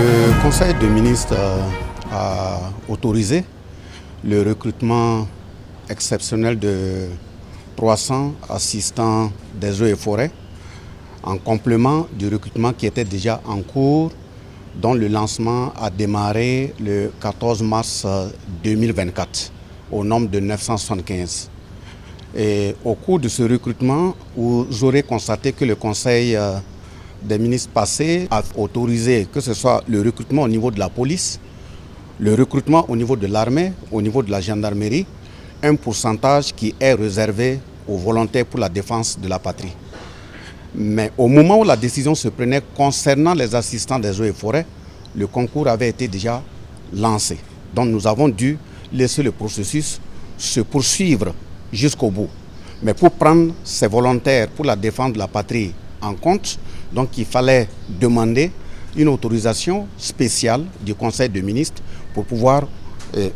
Le Conseil des ministres a autorisé le recrutement exceptionnel de 300 assistants des eaux et forêts en complément du recrutement qui était déjà en cours, dont le lancement a démarré le 14 mars 2024 au nombre de 975. Et au cours de ce recrutement, vous aurez constaté que le Conseil des ministres passés a autorisé que ce soit le recrutement au niveau de la police, le recrutement au niveau de l'armée, au niveau de la gendarmerie, un pourcentage qui est réservé aux volontaires pour la défense de la patrie. Mais au moment où la décision se prenait concernant les assistants des eaux et forêts, le concours avait été déjà lancé. Donc nous avons dû laisser le processus se poursuivre jusqu'au bout. Mais pour prendre ces volontaires pour la défense de la patrie en compte, donc il fallait demander une autorisation spéciale du Conseil des ministres pour pouvoir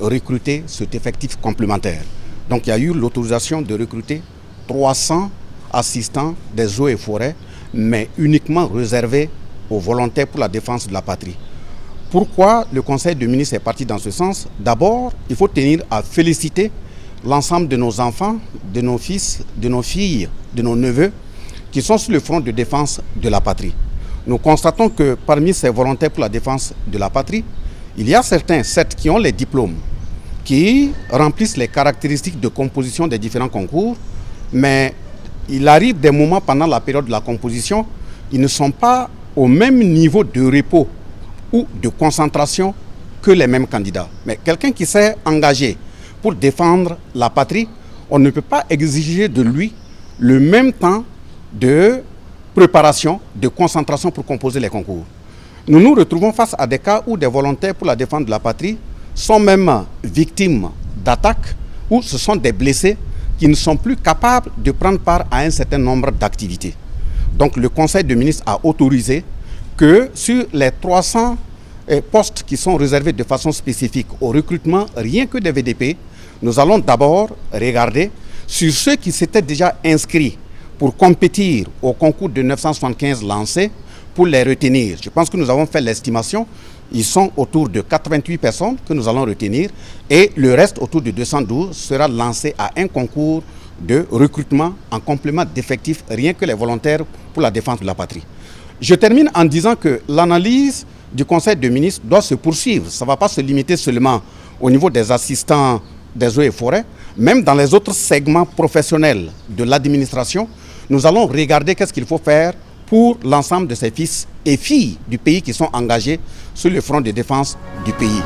recruter cet effectif complémentaire. Donc il y a eu l'autorisation de recruter 300 assistants des eaux et forêts, mais uniquement réservés aux volontaires pour la défense de la patrie. Pourquoi le Conseil des ministres est parti dans ce sens? D'abord, il faut tenir à féliciter l'ensemble de nos enfants, de nos fils, de nos filles, de nos neveux, qui sont sur le front de défense de la patrie. Nous constatons que parmi ces volontaires pour la défense de la patrie, il y a certains, certes, qui ont les diplômes, qui remplissent les caractéristiques de composition des différents concours, mais il arrive des moments pendant la période de la composition, ils ne sont pas au même niveau de repos ou de concentration que les mêmes candidats. Mais quelqu'un qui s'est engagé pour défendre la patrie, on ne peut pas exiger de lui le même temps de préparation, de concentration pour composer les concours. Nous nous retrouvons face à des cas où des volontaires pour la défense de la patrie sont même victimes d'attaques ou ce sont des blessés qui ne sont plus capables de prendre part à un certain nombre d'activités. Donc le Conseil des ministres a autorisé que sur les 300 postes qui sont réservés de façon spécifique au recrutement, rien que des VDP, nous allons d'abord regarder sur ceux qui s'étaient déjà inscrits pour compétir au concours de 975 lancés, pour les retenir. Je pense que nous avons fait l'estimation, ils sont autour de 88 personnes que nous allons retenir et le reste, autour de 212, sera lancé à un concours de recrutement en complément d'effectifs, rien que les volontaires pour la défense de la patrie. Je termine en disant que l'analyse du Conseil des ministres doit se poursuivre. Ça ne va pas se limiter seulement au niveau des assistants des eaux et forêts, même dans les autres segments professionnels de l'administration, nous allons regarder qu'est-ce qu'il faut faire pour l'ensemble de ces fils et filles du pays qui sont engagés sur le front de défense du pays.